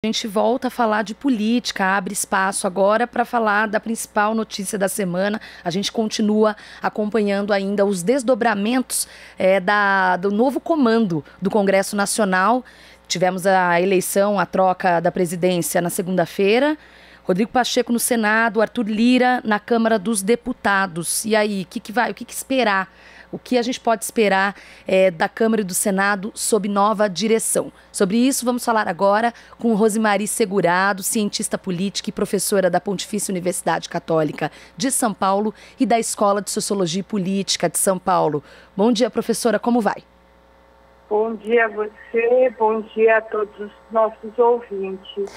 A gente volta a falar de política, abre espaço agora para falar da principal notícia da semana. A gente continua acompanhando ainda os desdobramentos do novo comando do Congresso Nacional. Tivemos a eleição, a troca da presidência na segunda-feira. Rodrigo Pacheco no Senado, Arthur Lira na Câmara dos Deputados. E aí, o que esperar? O que a gente pode esperar da Câmara e do Senado sob nova direção? Sobre isso, vamos falar agora com Rosemary Segurado, cientista política e professora da Pontifícia Universidade Católica de São Paulo e da Escola de Sociologia e Política de São Paulo. Bom dia, professora, como vai? Bom dia a você, bom dia a todos os nossos ouvintes.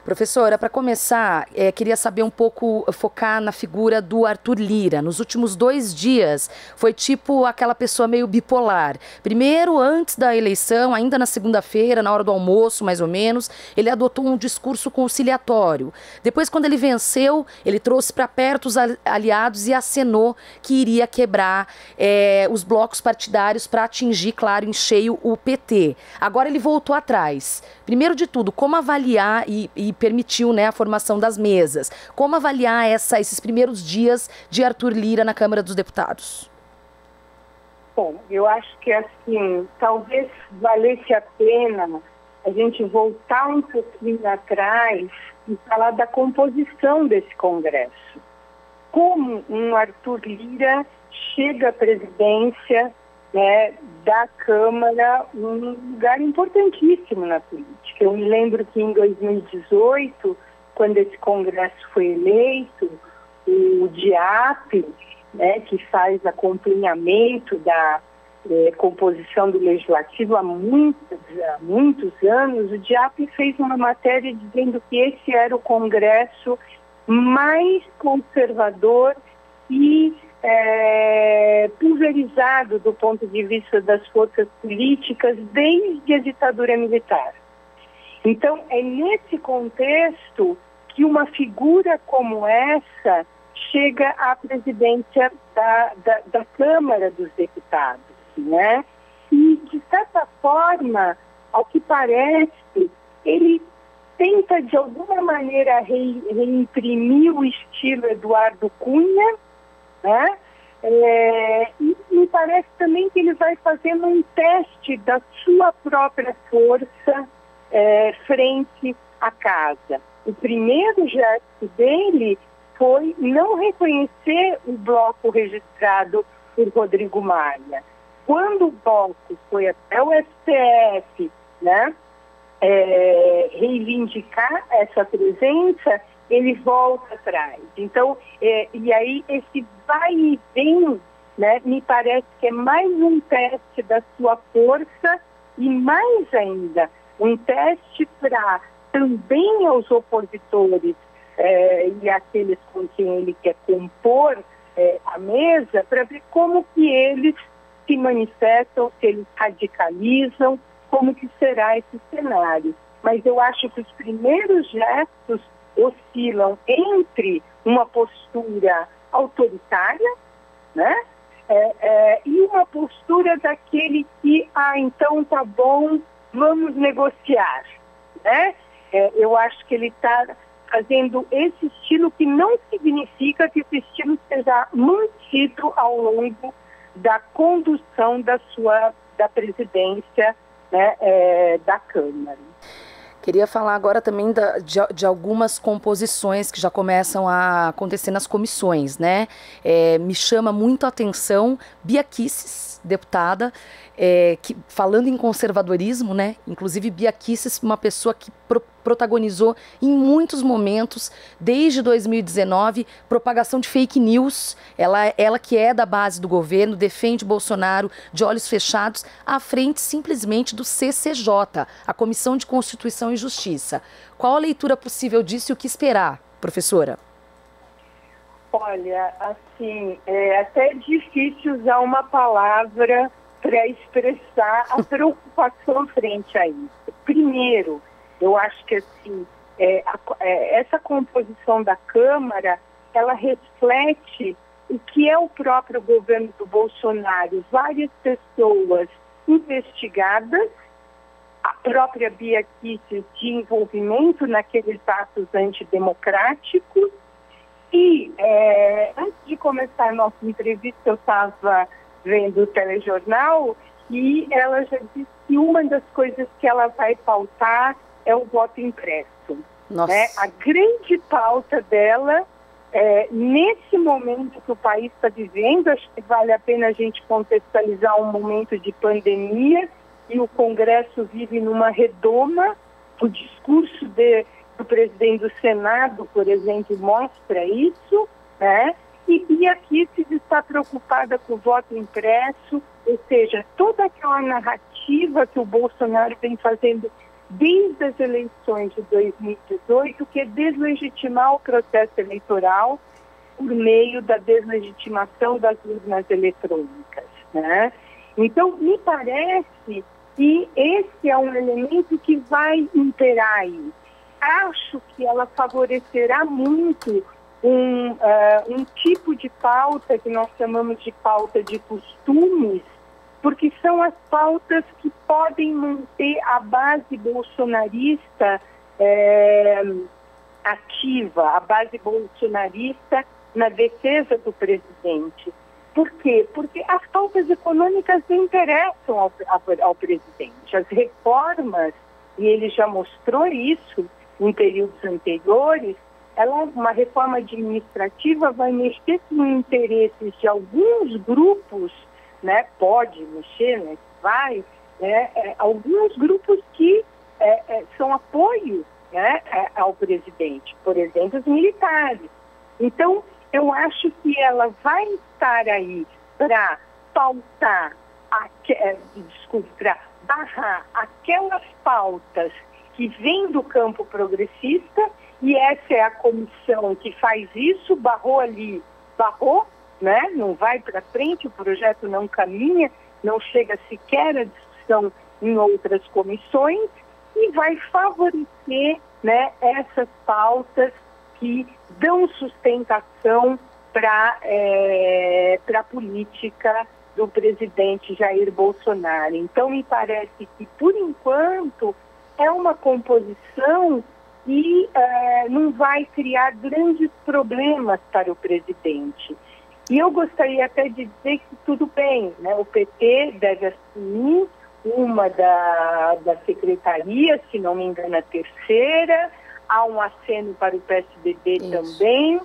Professora, para começar, queria saber um pouco, focar na figura do Arthur Lira. Nos últimos 2 dias, foi tipo aquela pessoa meio bipolar. Primeiro, antes da eleição, ainda na segunda-feira, na hora do almoço, mais ou menos, ele adotou um discurso conciliatório. Depois, quando ele venceu, ele trouxe para perto os aliados e acenou que iria quebrar os blocos partidários para atingir, claro, em cheio o PT. Agora ele voltou atrás. Primeiro de tudo, como avaliar e permitiu, né, a formação das mesas. Como avaliar esses primeiros dias de Arthur Lira na Câmara dos Deputados? Bom, eu acho que assim, talvez valesse a pena a gente voltar um pouquinho atrás e falar da composição desse Congresso. Como um Arthur Lira chega à presidência, né, da Câmara, um lugar importantíssimo na política. Eu me lembro que em 2018, quando esse Congresso foi eleito, o DIAP, né, que faz acompanhamento da composição do Legislativo há muitos anos, o DIAP fez uma matéria dizendo que esse era o Congresso mais conservador e pulverizado do ponto de vista das forças políticas desde a ditadura militar. Então, é nesse contexto que uma figura como essa chega à presidência da Câmara dos Deputados, né? E, de certa forma, ao que parece, ele tenta, de alguma maneira, reimprimir o estilo Eduardo Cunha, né? E me parece também que ele vai fazendo um teste da sua própria força frente à casa. O primeiro gesto dele foi não reconhecer o bloco registrado por Rodrigo Maia. Quando o bloco foi até o STF, né, reivindicar essa presença, ele volta atrás. Então, e aí esse vai e vem, né, me parece que é mais um teste da sua força e mais ainda, um teste para também aos opositores e aqueles com quem ele quer compor a mesa, para ver como que eles se manifestam, se eles radicalizam, como que será esse cenário. Mas eu acho que os primeiros gestos oscilam entre uma postura autoritária, né, e uma postura daquele que, então tá bom, vamos negociar, né? Eu acho que ele está fazendo esse estilo, que não significa que esse estilo seja mantido ao longo da condução da presidência, né, da Câmara. Queria falar agora também de algumas composições que já começam a acontecer nas comissões, né? Me chama muito a atenção Bia Kicis, deputada, que, falando em conservadorismo, né? Inclusive Bia Kicis, uma pessoa que protagonizou em muitos momentos, desde 2019, propagação de fake news. Ela que é da base do governo, defende Bolsonaro de olhos fechados, à frente simplesmente do CCJ, a Comissão de Constituição e Justiça. Qual a leitura possível disso e o que esperar, professora? Olha, assim, é até difícil usar uma palavra para expressar a preocupação frente a isso. Primeiro, eu acho que assim, essa composição da Câmara, ela reflete o que é o próprio governo do Bolsonaro. Várias pessoas investigadas, própria Bia Kicis de envolvimento naqueles atos antidemocráticos. E antes de começar a nossa entrevista, eu estava vendo o telejornal e ela já disse que uma das coisas que ela vai pautar é o voto impresso. Né? A grande pauta dela, nesse momento que o país está vivendo, acho que vale a pena a gente contextualizar um momento de pandemia, e o Congresso vive numa redoma. O discurso do presidente do Senado, por exemplo, mostra isso, né? E Bia Kicis está preocupada com o voto impresso, ou seja, toda aquela narrativa que o Bolsonaro vem fazendo desde as eleições de 2018, que é deslegitimar o processo eleitoral por meio da deslegitimação das urnas eletrônicas, né? Então, me parece que esse é um elemento que vai imperar aí. Acho que ela favorecerá muito um tipo de pauta que nós chamamos de pauta de costumes, porque são as pautas que podem manter a base bolsonarista ativa, a base bolsonarista na defesa do presidente. Por quê? Porque as pautas econômicas interessam ao presidente. As reformas, e ele já mostrou isso em períodos anteriores, uma reforma administrativa vai mexer com interesses de alguns grupos, né? Pode mexer, né? Vai, né? Alguns grupos que são apoio, né? Ao presidente, por exemplo, os militares. Então, eu acho que ela vai estar aí para pautar, para barrar aquelas pautas que vêm do campo progressista, e essa é a comissão que faz isso, barrou ali, né? Não vai para frente, o projeto não caminha, não chega sequer à discussão em outras comissões, e vai favorecer, né, essas pautas que dão sustentação para a política do presidente Jair Bolsonaro. Então, me parece que, por enquanto, é uma composição e não vai criar grandes problemas para o presidente. E eu gostaria até de dizer que tudo bem, né? O PT deve assumir uma da secretaria, se não me engano, a terceira. Há um aceno para o PSDB também.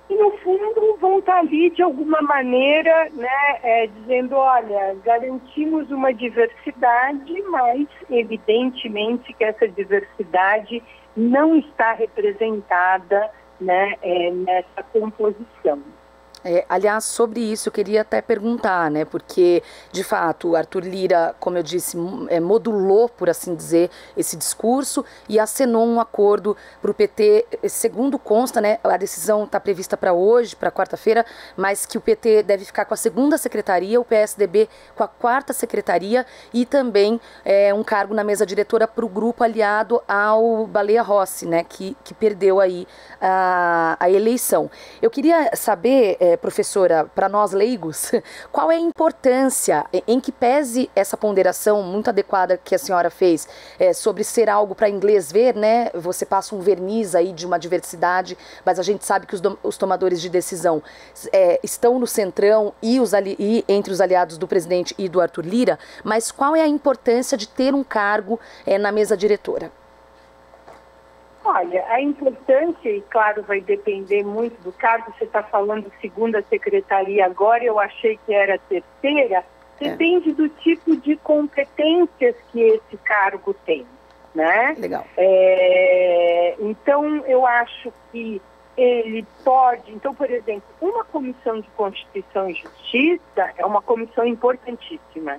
E, no fundo, vão estar ali, de alguma maneira, né, dizendo, olha, garantimos uma diversidade, mas, evidentemente, que essa diversidade não está representada, né, nessa composição. Aliás, sobre isso eu queria até perguntar, né? Porque, de fato, o Arthur Lira, como eu disse, modulou, por assim dizer, esse discurso e acenou um acordo para o PT, segundo consta, né? A decisão está prevista para hoje, para quarta-feira, mas que o PT deve ficar com a segunda secretaria, o PSDB com a quarta secretaria e também um cargo na mesa diretora para o grupo aliado ao Baleia Rossi, né? Que perdeu aí a eleição. Eu queria saber, professora, para nós leigos, qual é a importância, em que pese essa ponderação muito adequada que a senhora fez sobre ser algo para inglês ver, né? Você passa um verniz aí de uma diversidade, mas a gente sabe que os tomadores de decisão estão no centrão e entre os aliados do presidente e do Arthur Lira, mas qual é a importância de ter um cargo na mesa diretora? Olha, a importância, e claro, vai depender muito do cargo, você está falando segunda secretaria agora, eu achei que era terceira, depende do tipo de competências que esse cargo tem, né? Legal. Então, eu acho que ele pode, então, por exemplo, uma comissão de Constituição e Justiça é uma comissão importantíssima,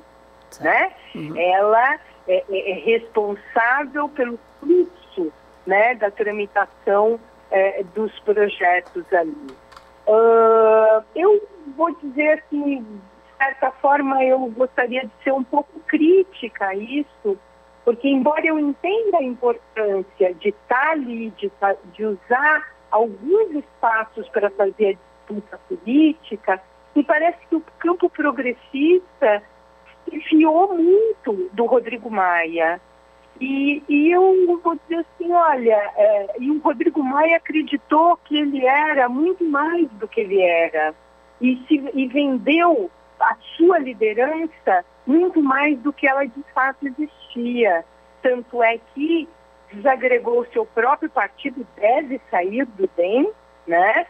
né? Uhum. Ela é responsável pelo fluxo, né, da tramitação dos projetos ali. Eu vou dizer que, de certa forma, eu gostaria de ser um pouco crítica a isso, porque, embora eu entenda a importância de estar ali, de usar alguns espaços para fazer a disputa política, me parece que o campo progressista se fiou muito do Rodrigo Maia. E eu vou dizer assim, olha, e o Rodrigo Maia acreditou que ele era muito mais do que ele era e vendeu a sua liderança muito mais do que ela de fato existia. Tanto é que desagregou o seu próprio partido, deve sair do DEM, né?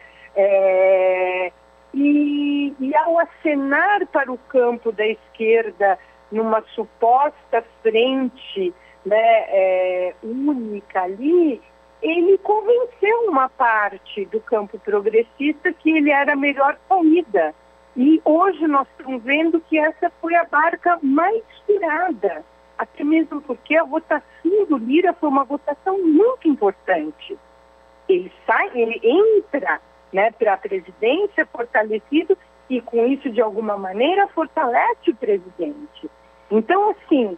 E ao acenar para o campo da esquerda numa suposta frente, né, única ali, ele convenceu uma parte do campo progressista que ele era a melhor saída. E hoje nós estamos vendo que essa foi a barca mais furada, até mesmo porque a votação do Lira foi uma votação muito importante. Ele entra, né, para a presidência fortalecido e com isso, de alguma maneira, fortalece o presidente. Então, assim,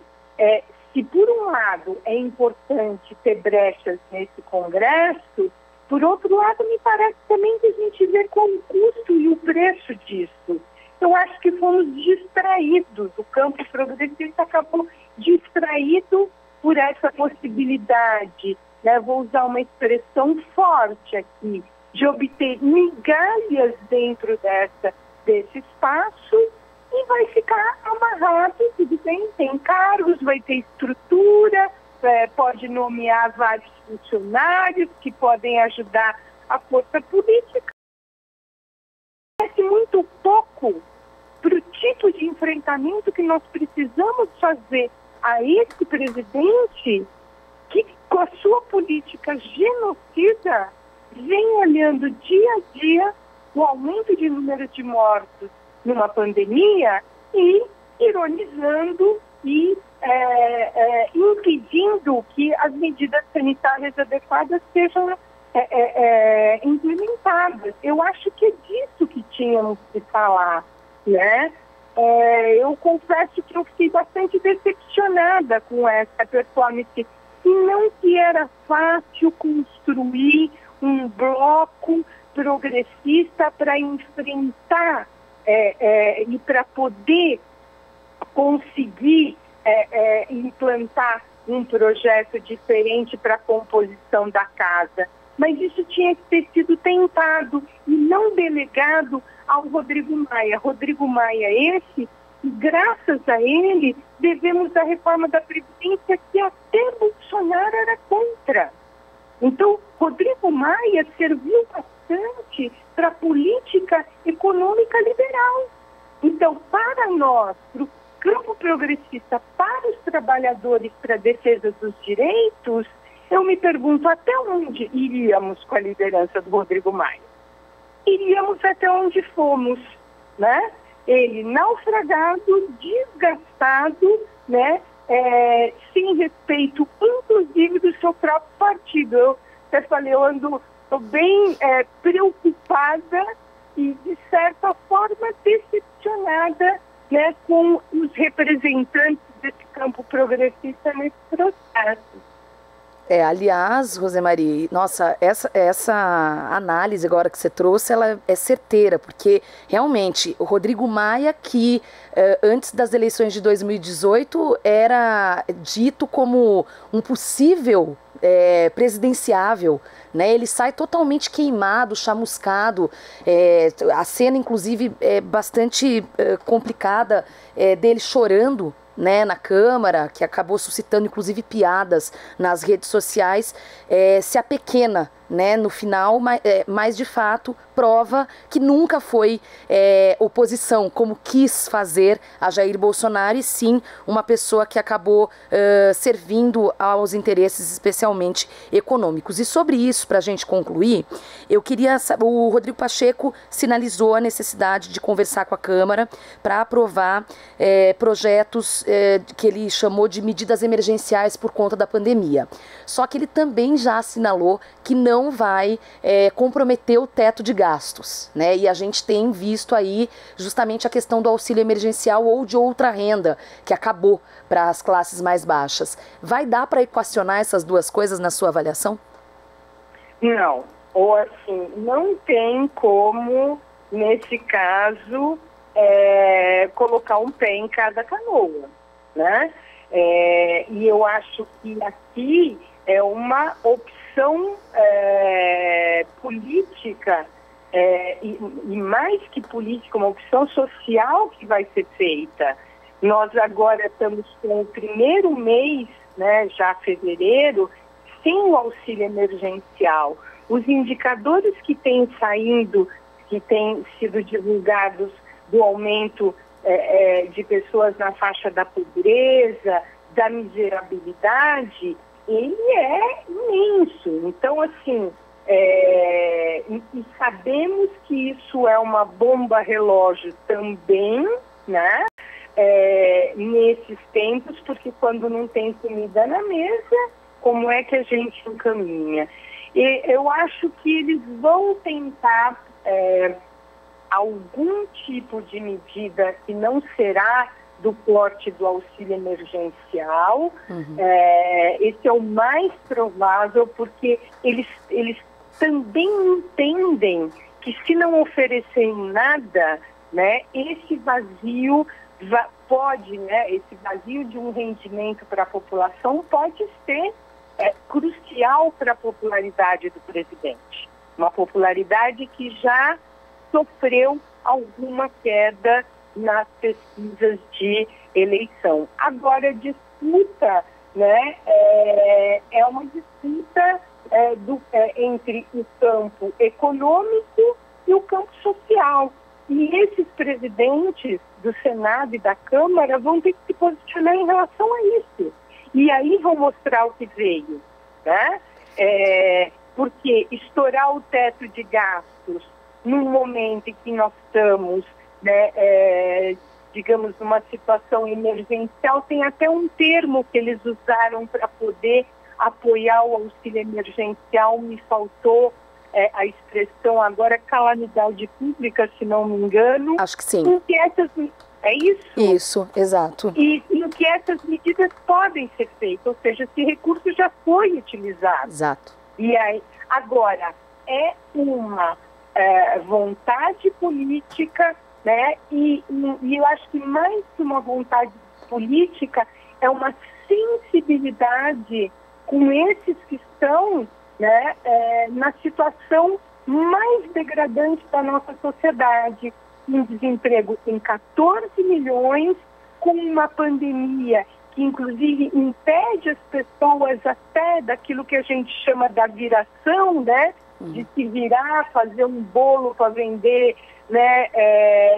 se por um lado é importante ter brechas nesse Congresso, por outro lado, me parece também que a gente vê qual o custo e o preço disso. Eu acho que fomos distraídos, o campo progressista acabou distraído por essa possibilidade, né? Vou usar uma expressão forte aqui, de obter migalhas dentro desse espaço e vai ficar amarrado, tudo bem, tem cargos, vai ter estrutura, pode nomear vários funcionários que podem ajudar a força política. Parece muito pouco para o tipo de enfrentamento que nós precisamos fazer a esse presidente que, com a sua política genocida, vem olhando dia a dia o aumento de número de mortos numa pandemia e ironizando e impedindo que as medidas sanitárias adequadas sejam implementadas. Eu acho que é disso que tínhamos que falar, né? Eu confesso que eu fiquei bastante decepcionada com essa performance, e não que era fácil construir um bloco progressista para enfrentar e para poder conseguir implantar um projeto diferente para a composição da casa. Mas isso tinha que ter sido tentado e não delegado ao Rodrigo Maia. Rodrigo Maia esse, e graças a ele, devemos a reforma da Previdência que até Bolsonaro era contra. Então, Rodrigo Maia serviu bastante para a política econômica liberal. Então, para nós, para o campo progressista, para os trabalhadores, para a defesa dos direitos, eu me pergunto até onde iríamos com a liderança do Rodrigo Maia. Iríamos até onde fomos, né? Ele naufragado, desgastado, né? Sem respeito, inclusive, do seu próprio partido. Eu até falei, eu estou bem preocupada e, de certa forma, decepcionada, né, com os representantes desse campo progressista nesse processo. Aliás, Rosemarie, nossa, essa análise agora que você trouxe, ela é certeira, porque realmente o Rodrigo Maia, que antes das eleições de 2018 era dito como um possível presidenciável, né? Ele sai totalmente queimado, chamuscado, a cena inclusive é bastante complicada, dele chorando, né, na Câmara, que acabou suscitando inclusive piadas nas redes sociais, se apequena, né, no final, mas de fato prova que nunca foi oposição, como quis fazer a Jair Bolsonaro, e sim uma pessoa que acabou servindo aos interesses especialmente econômicos. E sobre isso, para a gente concluir, eu queria saber, o Rodrigo Pacheco sinalizou a necessidade de conversar com a Câmara para aprovar projetos que ele chamou de medidas emergenciais por conta da pandemia. Só que ele também já assinalou que não vai comprometer o teto de gastos, né? E a gente tem visto aí justamente a questão do auxílio emergencial ou de outra renda que acabou para as classes mais baixas. Vai dar para equacionar essas duas coisas na sua avaliação? Não, ou assim, não tem como, nesse caso, colocar um pé em cada canoa, né? E eu acho que aqui é uma opção política, e mais que política, uma opção social que vai ser feita. Nós agora estamos com o primeiro mês, né, já fevereiro, sem o auxílio emergencial. Os indicadores que têm sido divulgados do aumento de pessoas na faixa da pobreza, da miserabilidade, ele é imenso. Então, assim, e sabemos que isso é uma bomba relógio também, né? Nesses tempos, porque quando não tem comida na mesa, como é que a gente encaminha? E eu acho que eles vão tentar algum tipo de medida que não será do porte do auxílio emergencial. Esse é o mais provável, porque eles também entendem que se não oferecerem nada, né, esse vazio pode, né, esse vazio de um rendimento para a população pode ser crucial para a popularidade do presidente. Uma popularidade que já sofreu alguma queda nas pesquisas de eleição. Agora, a disputa, né, é uma disputa entre o campo econômico e o campo social. E esses presidentes do Senado e da Câmara vão ter que se posicionar em relação a isso. E aí vão mostrar o que veio, né? Porque estourar o teto de gastos num momento em que nós estamos, né, digamos, numa situação emergencial, tem até um termo que eles usaram para poder apoiar o auxílio emergencial, me faltou a expressão agora, calamidade pública, se não me engano. Acho que sim. É isso? Isso, exato. E em que essas medidas podem ser feitas, ou seja, esse recurso já foi utilizado. Exato. E aí, agora, é uma vontade política, né? E eu acho que mais que uma vontade política, é uma sensibilidade com esses que estão, né, na situação mais degradante da nossa sociedade. Um desemprego em 14 milhões, com uma pandemia que inclusive impede as pessoas até daquilo que a gente chama da viração, né? De se virar, fazer um bolo para vender, né,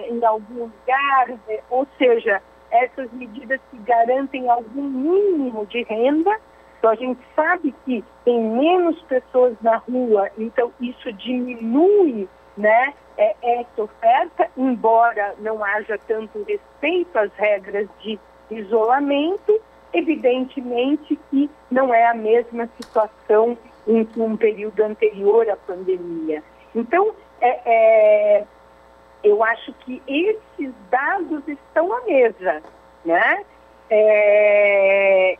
em algum lugar, ou seja, essas medidas que garantem algum mínimo de renda. Então a gente sabe que tem menos pessoas na rua, então isso diminui, né, essa oferta, embora não haja tanto respeito às regras de isolamento. Evidentemente que não é a mesma situação em um período anterior à pandemia. Então, eu acho que esses dados estão à mesa, né?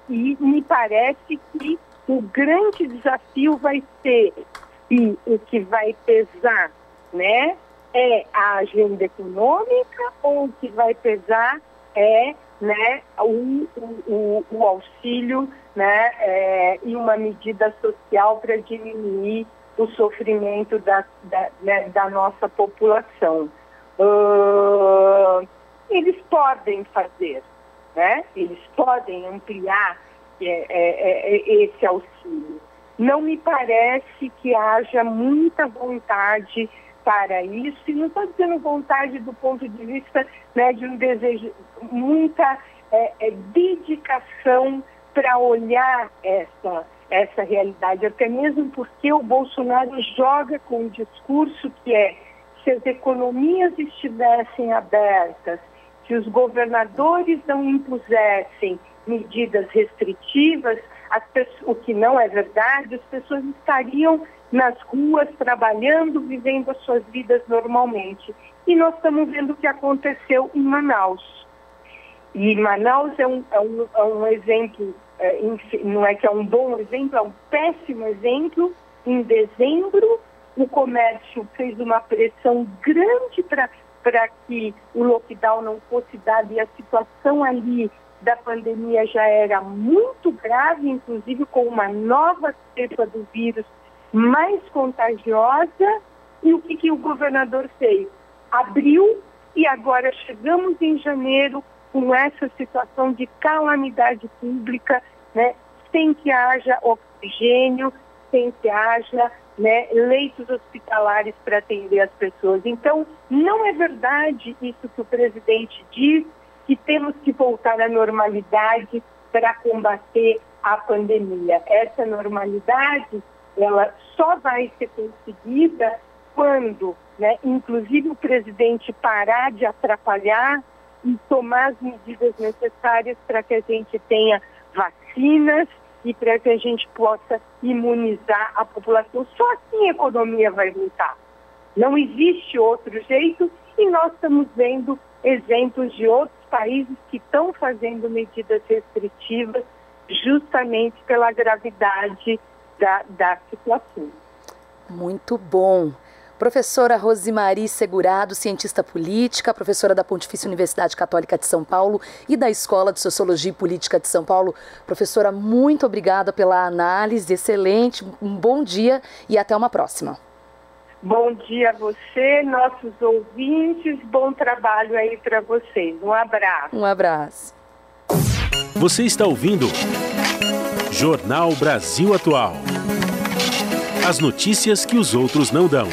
E me parece que o grande desafio vai ser se o que vai pesar, né, é a agenda econômica, ou o que vai pesar né, o auxílio, né, e uma medida social para diminuir o sofrimento da nossa população. Eles podem fazer, né? Eles podem ampliar esse auxílio. Não me parece que haja muita vontade para isso, e não estou dizendo vontade do ponto de vista, né, de um desejo, muita dedicação para olhar essa realidade, até mesmo porque o Bolsonaro joga com um discurso que se as economias estivessem abertas, se os governadores não impusessem medidas restritivas, o que não é verdade, as pessoas estariam nas ruas, trabalhando, vivendo as suas vidas normalmente. E nós estamos vendo o que aconteceu em Manaus. E Manaus é um exemplo, não é que é um bom exemplo, é um péssimo exemplo. Em dezembro, o comércio fez uma pressão grande para que o lockdown não fosse dado, e a situação ali da pandemia já era muito grave, inclusive com uma nova cepa do vírus mais contagiosa. E o que o governador fez? Abriu, e agora chegamos em janeiro com essa situação de calamidade pública, né, sem que haja oxigênio, sem que haja, né, leitos hospitalares para atender as pessoas. Então, não é verdade isso que o presidente diz, que temos que voltar à normalidade para combater a pandemia. Essa normalidade, ela só vai ser conseguida quando, né, inclusive o presidente parar de atrapalhar e tomar as medidas necessárias para que a gente tenha vacinas e para que a gente possa imunizar a população. Só assim a economia vai voltar. Não existe outro jeito, e nós estamos vendo exemplos de outros países que estão fazendo medidas restritivas justamente pela gravidade da situação. Muito bom. Professora Rosimari Segurado, cientista política, professora da Pontifícia Universidade Católica de São Paulo e da Escola de Sociologia e Política de São Paulo. Professora, muito obrigada pela análise, excelente, um bom dia e até uma próxima. Bom dia a você, nossos ouvintes, bom trabalho aí para vocês. Um abraço. Um abraço. Você está ouvindo Jornal Brasil Atual. As notícias que os outros não dão.